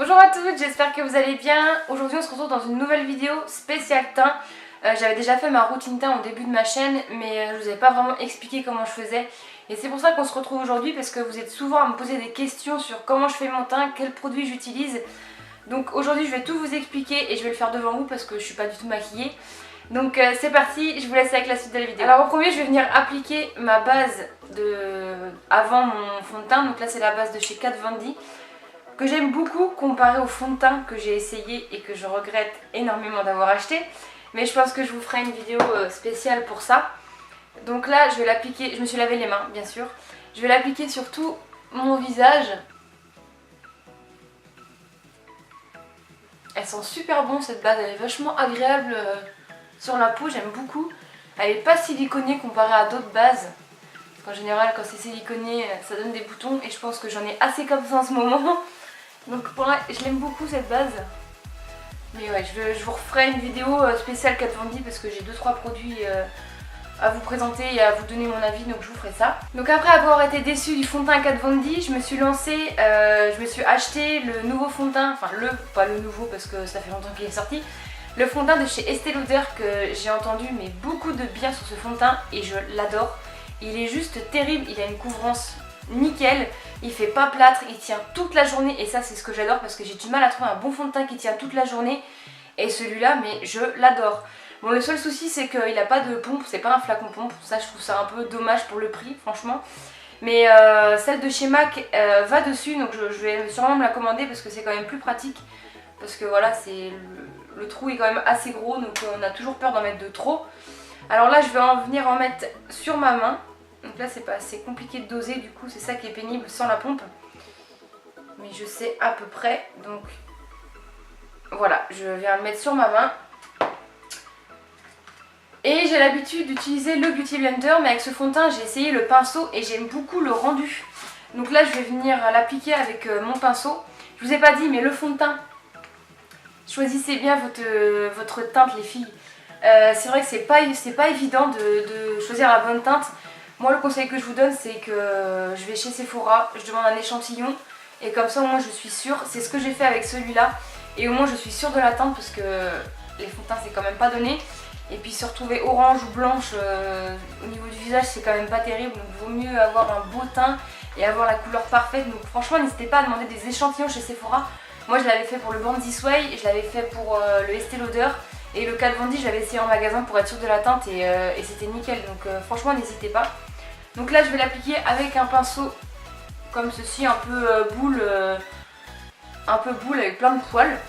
Bonjour à tous, j'espère que vous allez bien. Aujourd'hui on se retrouve dans une nouvelle vidéo spéciale teint. J'avais déjà fait ma routine teint au début de ma chaîne, mais je vous avais pas vraiment expliqué comment je faisais. Et c'est pour ça qu'on se retrouve aujourd'hui, parce que vous êtes souvent à me poser des questions sur comment je fais mon teint, quels produits j'utilise. Donc aujourd'hui je vais tout vous expliquer et je vais le faire devant vous parce que je suis pas du tout maquillée. Donc c'est parti, je vous laisse avec la suite de la vidéo. Alors au premier je vais venir appliquer ma base avant mon fond de teint. Donc là c'est la base de chez Kat Von D, que j'aime beaucoup comparé au fond de teint que j'ai essayé et que je regrette énormément d'avoir acheté. Mais je pense que je vous ferai une vidéo spéciale pour ça. Donc là je vais l'appliquer, je me suis lavé les mains bien sûr. Je vais l'appliquer sur tout mon visage. Elle sent super bon cette base, elle est vachement agréable sur la peau, j'aime beaucoup. Elle n'est pas siliconée comparée à d'autres bases. En général quand c'est siliconé ça donne des boutons et je pense que j'en ai assez comme ça en ce moment. Donc pour moi je l'aime beaucoup cette base. Mais ouais, je vous referai une vidéo spéciale Kat Von D parce que j'ai 2-3 produits à vous présenter et à vous donner mon avis, donc je vous ferai ça. Donc après avoir été déçue du fond de teint Kat Von D, je me suis lancée, je me suis acheté le nouveau fond de teint, enfin pas le nouveau parce que ça fait longtemps qu'il est sorti, le fond de teint de chez Estée Lauder que j'ai entendu mais beaucoup de bien sur ce fond de teint et je l'adore. Il est juste terrible, il a une couvrance nickel, il fait pas plâtre, il tient toute la journée et ça c'est ce que j'adore parce que j'ai du mal à trouver un bon fond de teint qui tient toute la journée et celui-là mais je l'adore. Bon le seul souci c'est qu'il n'a pas de pompe, c'est pas un flacon pompe, ça je trouve ça un peu dommage pour le prix franchement. Mais celle de chez MAC va dessus donc je vais sûrement me la commander parce que c'est quand même plus pratique. Parce que voilà, le trou est quand même assez gros donc on a toujours peur d'en mettre de trop. Alors là je vais venir en mettre sur ma main. Donc là c'est compliqué de doser, du coup c'est ça qui est pénible sans la pompe. Mais je sais à peu près, donc voilà, je viens le mettre sur ma main. Et j'ai l'habitude d'utiliser le Beauty Blender, mais avec ce fond de teint j'ai essayé le pinceau et j'aime beaucoup le rendu. Donc là je vais venir l'appliquer avec mon pinceau. Je vous ai pas dit mais le fond de teint, choisissez bien votre teinte les filles. C'est vrai que c'est pas évident de choisir la bonne teinte. Moi le conseil que je vous donne c'est que je vais chez Sephora, je demande un échantillon et comme ça au moins je suis sûre, c'est ce que j'ai fait avec celui-là et au moins je suis sûre de la teinte parce que les fonds de teint c'est quand même pas donné et puis se retrouver orange ou blanche au niveau du visage c'est quand même pas terrible, donc vaut mieux avoir un beau teint et avoir la couleur parfaite. Donc franchement n'hésitez pas à demander des échantillons chez Sephora. Moi je l'avais fait pour le Born This Way, je l'avais fait pour le Estée Lauder. Et le Kat Von D, je l'avais essayé en magasin pour être sûre de la teinte et c'était nickel. Donc franchement, n'hésitez pas. Donc là, je vais l'appliquer avec un pinceau comme ceci, un peu boule avec plein de poils.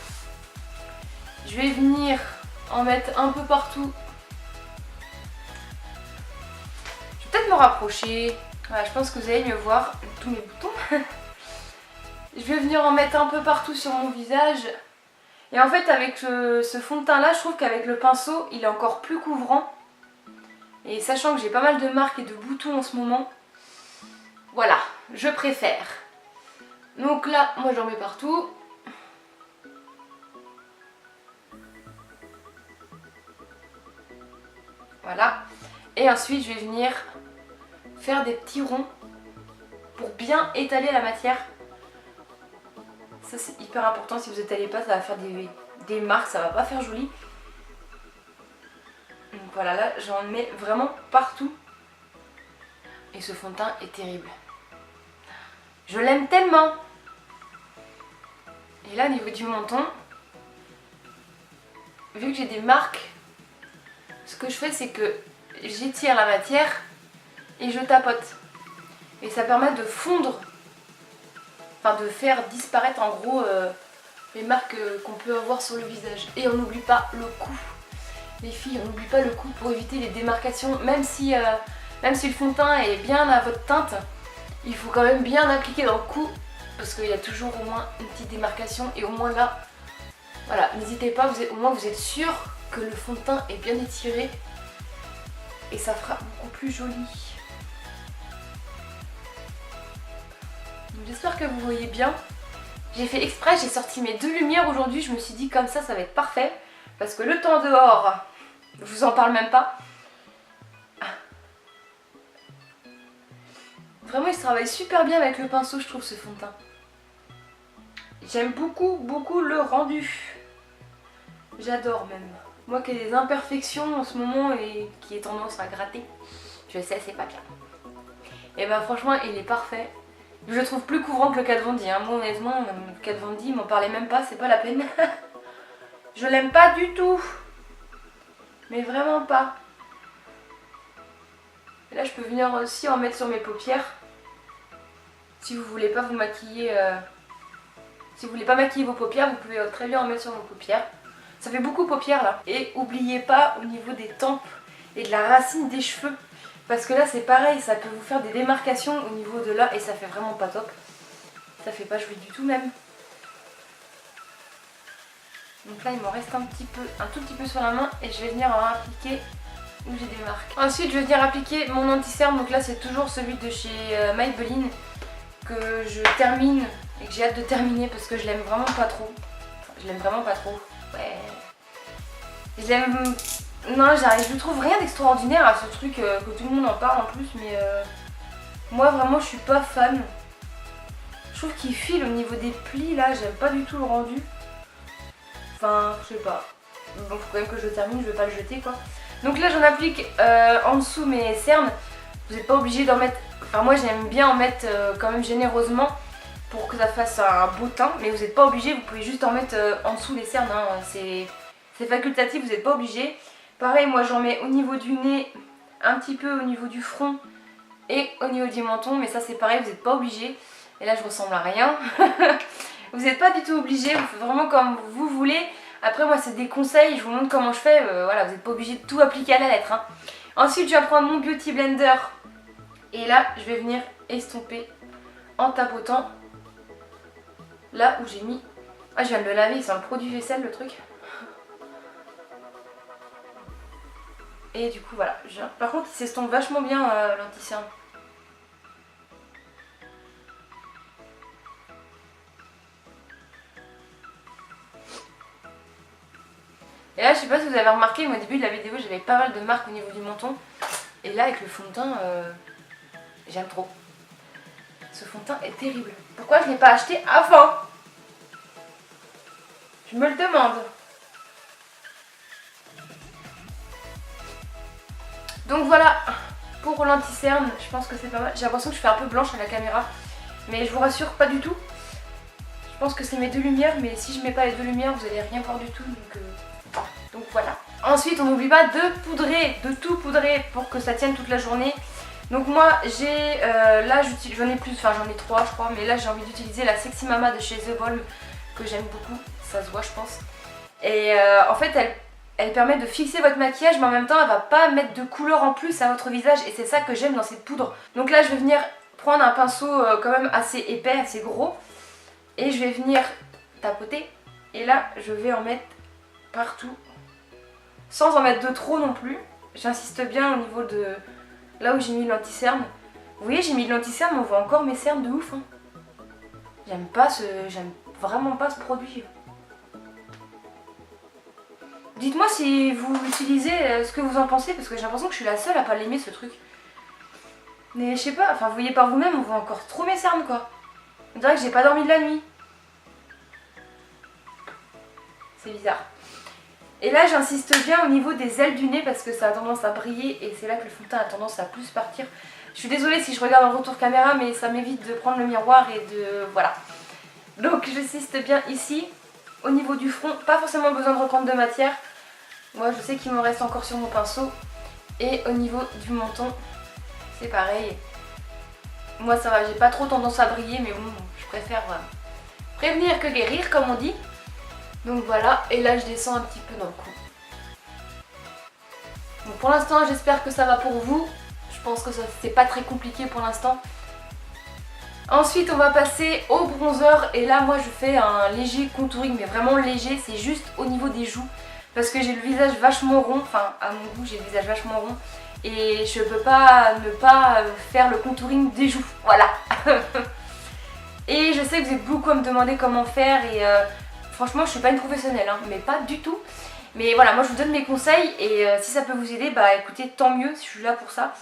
Je vais venir en mettre un peu partout. Je vais peut-être me rapprocher. Voilà, je pense que vous allez mieux voir tous mes boutons. Je vais venir en mettre un peu partout sur mon visage. Et en fait avec ce fond de teint là, je trouve qu'avec le pinceau il est encore plus couvrant. Et sachant que j'ai pas mal de marques et de boutons en ce moment, voilà, je préfère. Donc là, moi j'en mets partout. Voilà. Et ensuite je vais venir faire des petits ronds pour bien étaler la matière. Ça c'est hyper important, si vous étalez pas ça va faire des marques, ça va pas faire joli. Donc voilà, là j'en mets vraiment partout. Et ce fond de teint est terrible. Je l'aime tellement. Et là au niveau du menton, vu que j'ai des marques, ce que je fais c'est que j'étire la matière et je tapote. Et ça permet de fondre, enfin de faire disparaître en gros les marques qu'on peut avoir sur le visage. Et on n'oublie pas le cou. Les filles, on n'oublie pas le cou pour éviter les démarcations. Même si le fond de teint est bien à votre teinte, il faut quand même bien appliquer dans le cou parce qu'il y a toujours au moins une petite démarcation et au moins là, voilà, n'hésitez pas, au moins vous êtes sûr que le fond de teint est bien étiré et ça fera beaucoup plus joli. J'espère que vous voyez bien. J'ai fait exprès, j'ai sorti mes 2 lumières aujourd'hui, je me suis dit comme ça va être parfait. Parce que le temps dehors, je vous en parle même pas. Vraiment il se travaille super bien avec le pinceau je trouve ce fond de teint. J'aime beaucoup le rendu. J'adore même. Moi qui ai des imperfections en ce moment et qui ai tendance à gratter, je sais c'est pas bien. Et bah franchement il est parfait. Je le trouve plus couvrant que le Kat Von D. Moi honnêtement, le Kat Von D, m'en parlait même pas, c'est pas la peine. Je l'aime pas du tout. Mais vraiment pas. Et là je peux venir aussi en mettre sur mes paupières. Si vous voulez pas vous maquiller, si vous voulez pas maquiller vos paupières, vous pouvez très bien en mettre sur vos paupières. Ça fait beaucoup paupières là. Et n'oubliez pas au niveau des tempes et de la racine des cheveux. Parce que là c'est pareil, ça peut vous faire des démarcations au niveau de là et ça fait vraiment pas top. Ça fait pas joli du tout même. Donc là il m'en reste un tout petit peu sur la main et je vais venir en appliquer où j'ai des marques. Ensuite je vais venir appliquer mon anti-cerne, donc là c'est toujours celui de chez Maybelline que je termine et que j'ai hâte de terminer parce que je l'aime vraiment pas trop. Je l'aime vraiment pas trop. Ouais. Je l'aime... Non, je trouve rien d'extraordinaire à ce truc que tout le monde en parle en plus, mais moi vraiment je suis pas fan. Je trouve qu'il file au niveau des plis là, j'aime pas du tout le rendu. Enfin, je sais pas. Bon, faut quand même que je le termine, je vais pas le jeter quoi. Donc là j'en applique en dessous mes cernes. Vous n'êtes pas obligé d'en mettre... Enfin moi j'aime bien en mettre quand même généreusement pour que ça fasse un beau teint. Mais vous n'êtes pas obligé, vous pouvez juste en mettre en dessous les cernes. Hein. C'est facultatif, vous n'êtes pas obligé. Pareil, moi j'en mets au niveau du nez, un petit peu au niveau du front et au niveau du menton. Mais ça c'est pareil, vous n'êtes pas obligé. Et là je ressemble à rien. Vous n'êtes pas du tout obligé, vous faites vraiment comme vous voulez. Après moi c'est des conseils, je vous montre comment je fais. Voilà, vous n'êtes pas obligé de tout appliquer à la lettre. Hein. Ensuite je vais prendre mon Beauty Blender. Et là je vais venir estomper en tapotant là où j'ai mis... Ah je viens de le laver, c'est un produit vaisselle le truc. Et du coup voilà, par contre il s'estompe vachement bien l'anti-cerne. Et là je sais pas si vous avez remarqué, mais au début de la vidéo j'avais pas mal de marques au niveau du menton. Et là avec le fond de teint, j'aime trop. Ce fond de teint est terrible. Pourquoi je ne l'ai pas acheté avant? Je me le demande. Donc voilà, pour l'anti-cerne, je pense que c'est pas mal. J'ai l'impression que je fais un peu blanche à la caméra. Mais je vous rassure, pas du tout. Je pense que c'est mes deux lumières, mais si je mets pas les deux lumières, vous allez rien voir du tout. Donc voilà. Ensuite, on n'oublie pas de poudrer, de tout poudrer pour que ça tienne toute la journée. Donc moi, j'ai, là j'en ai plus, enfin j'en ai 3 je crois, mais là j'ai envie d'utiliser la Sexy Mama de chez The Balm, que j'aime beaucoup, ça se voit je pense. Et en fait, elle permet de fixer votre maquillage, mais en même temps, elle va pas mettre de couleur en plus à votre visage, et c'est ça que j'aime dans cette poudre. Donc là, je vais venir prendre un pinceau quand même assez épais, assez gros, et je vais venir tapoter, et là, je vais en mettre partout, sans en mettre de trop non plus. J'insiste bien au niveau de là où j'ai mis l'anti-cerne. Vous voyez, j'ai mis de l'anti-cerne, mais on voit encore mes cernes de ouf. Hein. J'aime vraiment pas ce produit. Dites-moi si vous l'utilisez, ce que vous en pensez, parce que j'ai l'impression que je suis la seule à pas l'aimer ce truc. Mais je sais pas, enfin vous voyez par vous-même, on voit encore trop mes cernes quoi. On dirait que j'ai pas dormi de la nuit. C'est bizarre. Et là j'insiste bien au niveau des ailes du nez parce que ça a tendance à briller et c'est là que le fond de teint a tendance à plus partir. Je suis désolée si je regarde en retour caméra, mais ça m'évite de prendre le miroir et de... voilà. Donc j'insiste bien ici. Au niveau du front, pas forcément besoin de reprendre de matière. Moi je sais qu'il me reste encore sur mon pinceau. Et au niveau du menton, c'est pareil. Moi ça va, j'ai pas trop tendance à briller, mais bon, je préfère prévenir que guérir comme on dit. Donc voilà, et là je descends un petit peu dans le cou. Donc pour l'instant j'espère que ça va pour vous. Je pense que c'est pas très compliqué pour l'instant. Ensuite on va passer au bronzer et là moi je fais un léger contouring, mais vraiment léger, c'est juste au niveau des joues. Parce que j'ai le visage vachement rond, enfin à mon goût j'ai le visage vachement rond. Et je peux pas ne pas faire le contouring des joues, voilà. Et je sais que vous êtes beaucoup à me demander comment faire et... franchement je suis pas une professionnelle, hein, mais pas du tout. Mais voilà, moi je vous donne mes conseils et si ça peut vous aider, bah écoutez, tant mieux, si je suis là pour ça.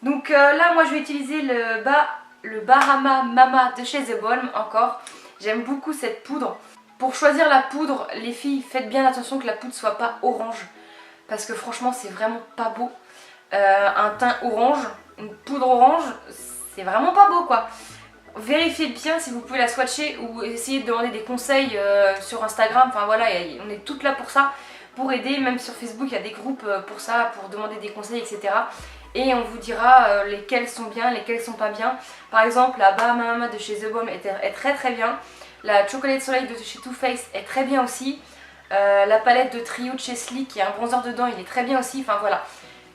Donc là moi je vais utiliser le Bahama Mama de chez The Balm encore. J'aime beaucoup cette poudre. Pour choisir la poudre, les filles, faites bien attention que la poudre soit pas orange. Parce que franchement, c'est vraiment pas beau. Un teint orange, une poudre orange, c'est vraiment pas beau quoi. Vérifiez bien si vous pouvez la swatcher ou essayez de demander des conseils sur Instagram. Enfin voilà, on est toutes là pour ça, pour aider. Même sur Facebook, il y a des groupes pour ça, pour demander des conseils, etc. Et on vous dira lesquels sont bien, lesquels sont pas bien. Par exemple, la Bahama de chez The Balm est très très bien. La Chocolate Soleil de chez Too Faced est très bien aussi. La palette de Trio de chez Sleek, qui a un bronzer dedans, il est très bien aussi. Enfin voilà.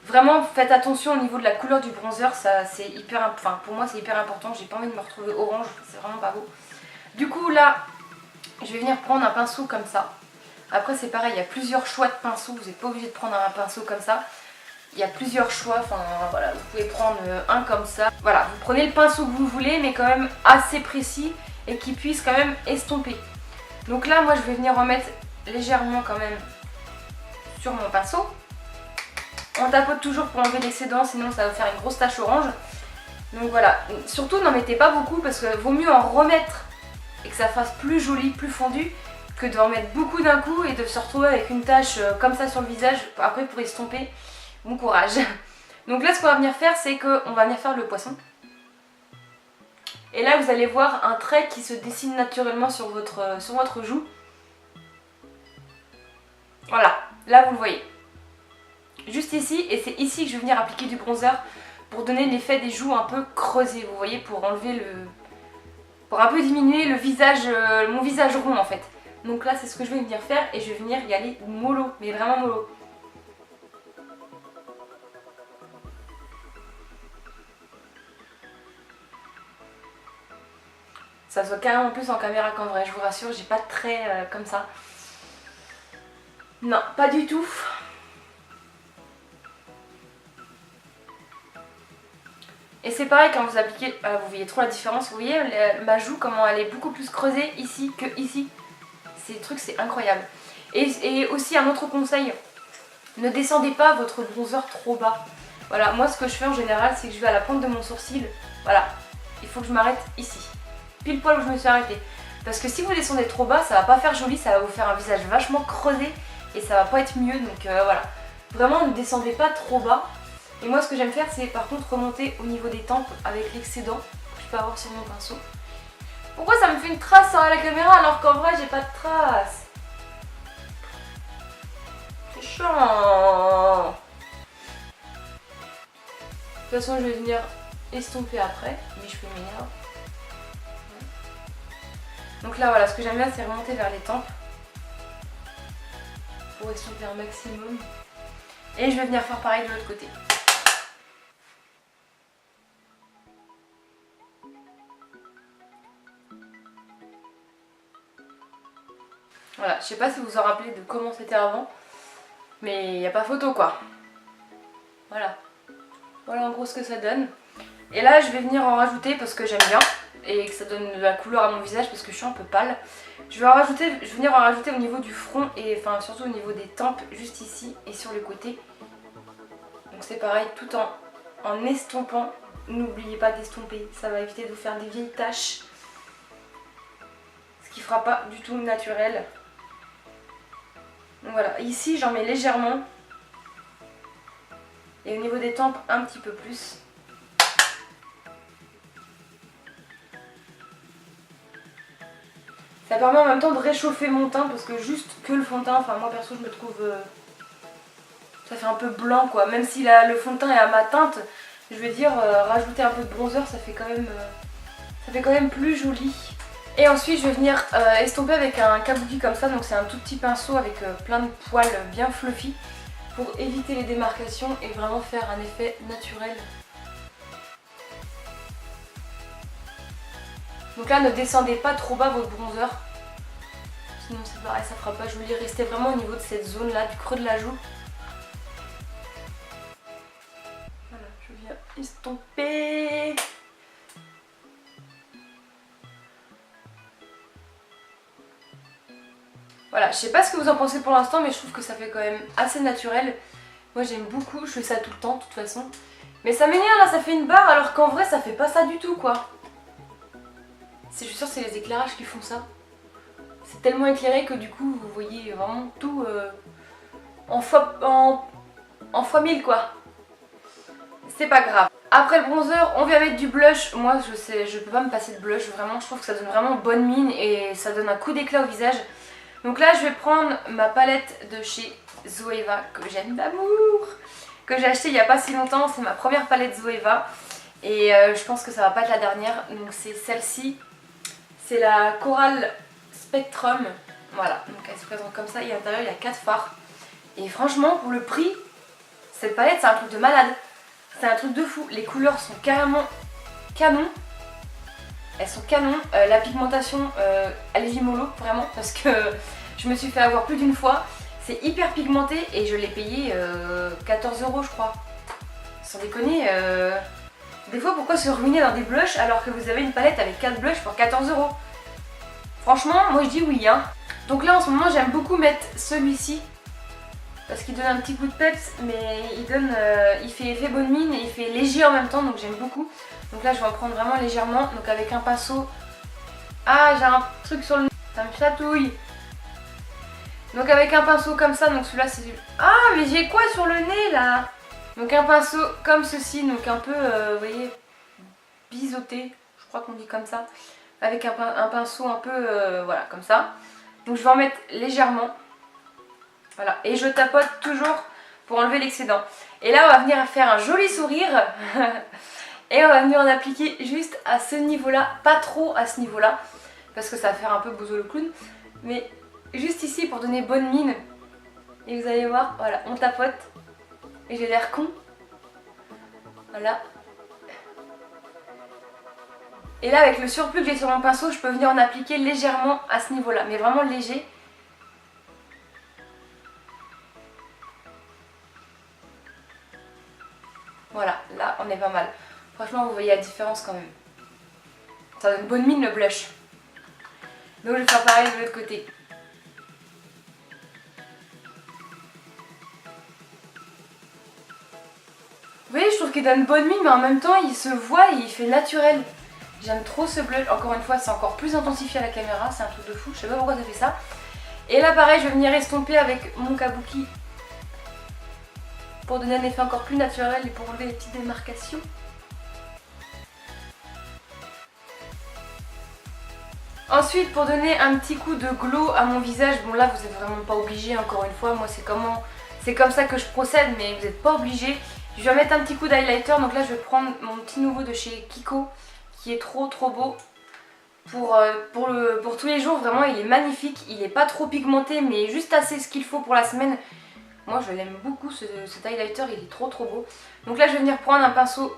Vraiment faites attention au niveau de la couleur du bronzer, ça c'est hyper, enfin pour moi c'est hyper important, j'ai pas envie de me retrouver orange, c'est vraiment pas beau. Du coup là, je vais venir prendre un pinceau comme ça. Après c'est pareil, il y a plusieurs choix de pinceaux, vous n'êtes pas obligé de prendre un pinceau comme ça. Il y a plusieurs choix, enfin voilà, vous pouvez prendre un comme ça. Voilà, vous prenez le pinceau que vous voulez mais quand même assez précis et qui puisse quand même estomper. Donc là moi je vais venir remettre légèrement quand même sur mon pinceau. On tapote toujours pour enlever l'excédent, sinon ça va faire une grosse tache orange. Donc voilà, surtout n'en mettez pas beaucoup parce que vaut mieux en remettre et que ça fasse plus joli, plus fondu, que d'en mettre beaucoup d'un coup et de se retrouver avec une tache comme ça sur le visage, après pour estomper. Bon courage. Donc là ce qu'on va venir faire, c'est qu'on va venir faire le poisson. Et là vous allez voir un trait qui se dessine naturellement sur votre joue. Voilà, là vous le voyez. Juste ici, et c'est ici que je vais venir appliquer du bronzer pour donner l'effet des joues un peu creusées, vous voyez, pour enlever pour un peu diminuer le visage, mon visage rond en fait. Donc là c'est ce que je vais venir faire et je vais venir y aller mollo, mais vraiment mollo. Ça se voit carrément plus en caméra qu'en vrai, je vous rassure, j'ai pas de traits comme ça. Non, pas du tout. Et c'est pareil quand vous appliquez, vous voyez trop la différence, vous voyez ma joue comment elle est beaucoup plus creusée ici que ici. Ces trucs c'est incroyable. Et aussi un autre conseil, ne descendez pas votre bronzer trop bas. Voilà, moi ce que je fais en général c'est que je vais à la pointe de mon sourcil, voilà, il faut que je m'arrête ici, pile poil où je me suis arrêtée. Parce que si vous descendez trop bas ça va pas faire joli, ça va vous faire un visage vachement creusé et ça va pas être mieux, donc voilà. Vraiment ne descendez pas trop bas. Et moi ce que j'aime faire c'est par contre remonter au niveau des tempes avec l'excédent que je peux avoir sur mon pinceau. Pourquoi ça me fait une trace à la caméra alors qu'en vrai j'ai pas de trace? C'est chiant. De toute façon je vais venir estomper après, mais je fais m'énerve. Donc là voilà, ce que j'aime bien c'est remonter vers les tempes pour estomper un maximum. Et je vais venir faire pareil de l'autre côté. Voilà, je sais pas si vous vous en rappelez de comment c'était avant, mais il n'y a pas photo quoi. Voilà. Voilà en gros ce que ça donne. Et là je vais venir en rajouter parce que j'aime bien et que ça donne de la couleur à mon visage parce que je suis un peu pâle. Je vais venir en rajouter au niveau du front et enfin surtout au niveau des tempes, juste ici et sur les côtés. Donc c'est pareil, tout en estompant. N'oubliez pas d'estomper, ça va éviter de vous faire des vieilles taches. Ce qui fera pas du tout naturel. Donc voilà, ici j'en mets légèrement. Et au niveau des tempes, un petit peu plus. Ça permet en même temps de réchauffer mon teint parce que juste que le fond de teint, enfin moi perso je me trouve... ça fait un peu blanc quoi. Même si le fond de teint est à ma teinte, je veux dire rajouter un peu de bronzer ça fait quand même plus joli. Et ensuite je vais venir estomper avec un kabuki comme ça, donc c'est un tout petit pinceau avec plein de poils bien fluffy pour éviter les démarcations et vraiment faire un effet naturel. Donc là ne descendez pas trop bas votre bronzer, sinon c'est pareil, ça fera pas joli. Restez vraiment au niveau de cette zone là, du creux de la joue. Voilà, je viens estomper. Voilà, je sais pas ce que vous en pensez pour l'instant, mais je trouve que ça fait quand même assez naturel. Moi j'aime beaucoup, je fais ça tout le temps de toute façon. Mais ça m'énerve là, ça fait une barre alors qu'en vrai ça fait pas ça du tout quoi. Je suis sûre que c'est les éclairages qui font ça. C'est tellement éclairé que du coup vous voyez vraiment tout en fois 1000 quoi. C'est pas grave. Après le bronzer, on vient mettre du blush. Moi je peux pas me passer de blush, vraiment je trouve que ça donne vraiment bonne mine et ça donne un coup d'éclat au visage. Donc là je vais prendre ma palette de chez Zoeva que j'aime d'amour, que j'ai acheté il y a pas si longtemps. C'est ma première palette Zoeva et je pense que ça va pas être la dernière. Donc c'est celle-ci, c'est la Coral Spectrum. Voilà, donc elle se présente comme ça et à l'intérieur il y a 4 fards. Et franchement pour le prix, cette palette c'est un truc de malade. C'est un truc de fou, les couleurs sont carrément canon. Elles sont canon, la pigmentation elle est mollo vraiment parce que je me suis fait avoir plus d'une fois. C'est hyper pigmenté et je l'ai payé 14 € je crois. Sans déconner, des fois pourquoi se ruiner dans des blushs alors que vous avez une palette avec 4 blushs pour 14 €. Franchement moi je dis oui hein. Donc là en ce moment j'aime beaucoup mettre celui-ci. Parce qu'il donne un petit coup de peps, mais il fait effet bonne mine et il fait léger en même temps, donc j'aime beaucoup. Donc là je vais en prendre vraiment légèrement, donc avec un pinceau. Ah j'ai un truc sur le nez, ça me chatouille. Donc avec un pinceau comme ça, donc celui-là c'est... Ah mais j'ai quoi sur le nez là? Donc un pinceau comme ceci, donc un peu, vous voyez, biseauté, je crois qu'on dit comme ça. Avec un pinceau un peu, voilà, comme ça. Donc je vais en mettre légèrement. Voilà, et je tapote toujours pour enlever l'excédent. Et là on va venir faire un joli sourire. Et on va venir en appliquer juste à ce niveau-là, pas trop à ce niveau-là, parce que ça va faire un peu bozo le clown. Mais juste ici pour donner bonne mine. Et vous allez voir, voilà, on tapote. Et j'ai l'air con. Voilà. Et là avec le surplus que j'ai sur mon pinceau, je peux venir en appliquer légèrement à ce niveau-là, mais vraiment léger. Voilà, là on est pas mal. Franchement vous voyez la différence quand même. Ça donne bonne mine le blush. Donc je vais faire pareil de l'autre côté. Vous voyez, je trouve qu'il donne bonne mine mais en même temps il se voit et il fait naturel. J'aime trop ce blush. Encore une fois c'est encore plus intensifié à la caméra, c'est un truc de fou. Je sais pas pourquoi ça fait ça. Et là pareil je vais venir estomper avec mon kabuki. Pour donner un effet encore plus naturel et pour enlever les petites démarcations. Ensuite pour donner un petit coup de glow à mon visage, bon là vous n'êtes vraiment pas obligé encore une fois, moi c'est comme ça que je procède mais vous n'êtes pas obligé. Je vais mettre un petit coup d'highlighter, donc là je vais prendre mon petit nouveau de chez Kiko qui est trop beau. Pour tous les jours vraiment il est magnifique, il n'est pas trop pigmenté mais juste assez ce qu'il faut pour la semaine. Moi je l'aime beaucoup cet highlighter, il est trop beau. Donc là je vais venir prendre un pinceau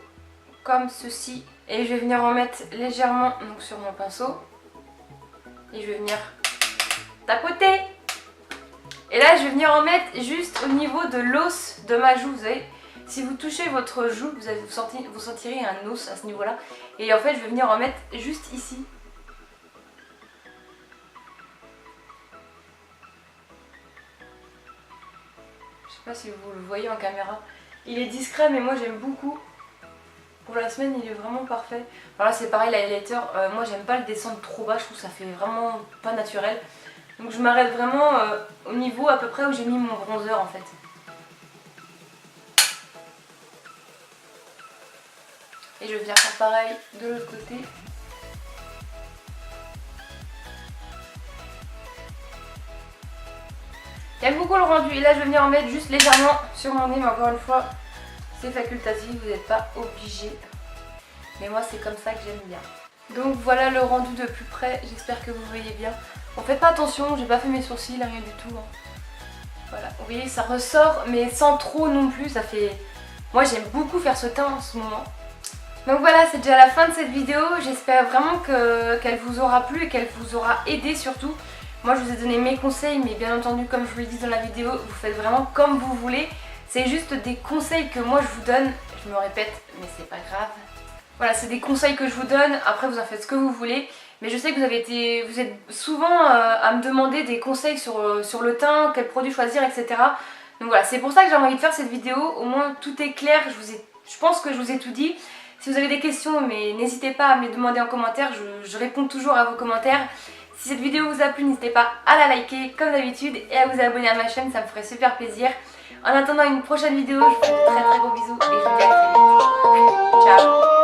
comme ceci et je vais venir en mettre légèrement donc, sur mon pinceau. Et je vais venir tapoter. Et là je vais venir en mettre juste au niveau de l'os de ma joue. Vous savez, si vous touchez votre joue, vous sentirez un os à ce niveau là. Et en fait je vais venir en mettre juste ici. Je sais pas si vous le voyez en caméra. Il est discret mais moi j'aime beaucoup. Pour la semaine il est vraiment parfait. Alors là c'est pareil l'highlighter, moi j'aime pas le descendre trop bas, je trouve que ça fait vraiment pas naturel. Donc je m'arrête vraiment au niveau à peu près où j'ai mis mon bronzer en fait. Et je vais venir faire pareil de l'autre côté. J'aime beaucoup le rendu et là je vais venir en mettre juste légèrement sur mon nez mais encore une fois c'est facultatif, vous n'êtes pas obligé. Mais moi c'est comme ça que j'aime bien. Donc voilà le rendu de plus près, j'espère que vous voyez bien. Bon faites pas attention, j'ai pas fait mes sourcils, rien du tout. Voilà, vous voyez ça ressort mais sans trop non plus, ça fait... Moi j'aime beaucoup faire ce teint en ce moment. Donc voilà, c'est déjà la fin de cette vidéo, j'espère vraiment qu'elle vous aura plu et qu'elle vous aura aidé surtout. Moi je vous ai donné mes conseils mais bien entendu comme je vous l'ai dit dans la vidéo, vous faites vraiment comme vous voulez. C'est juste des conseils que moi je vous donne, je me répète mais c'est pas grave. Voilà, c'est des conseils que je vous donne, après vous en faites ce que vous voulez. Mais je sais que vous êtes souvent à me demander des conseils sur le teint, quel produit choisir, etc. Donc voilà, c'est pour ça que j'ai envie de faire cette vidéo, au moins tout est clair, je pense que je vous ai tout dit. Si vous avez des questions, mais n'hésitez pas à me les demander en commentaire, je réponds toujours à vos commentaires. Si cette vidéo vous a plu, n'hésitez pas à la liker comme d'habitude et à vous abonner à ma chaîne, ça me ferait super plaisir. En attendant une prochaine vidéo, je vous fais de très gros bisous et je vous dis à très vite. Ciao.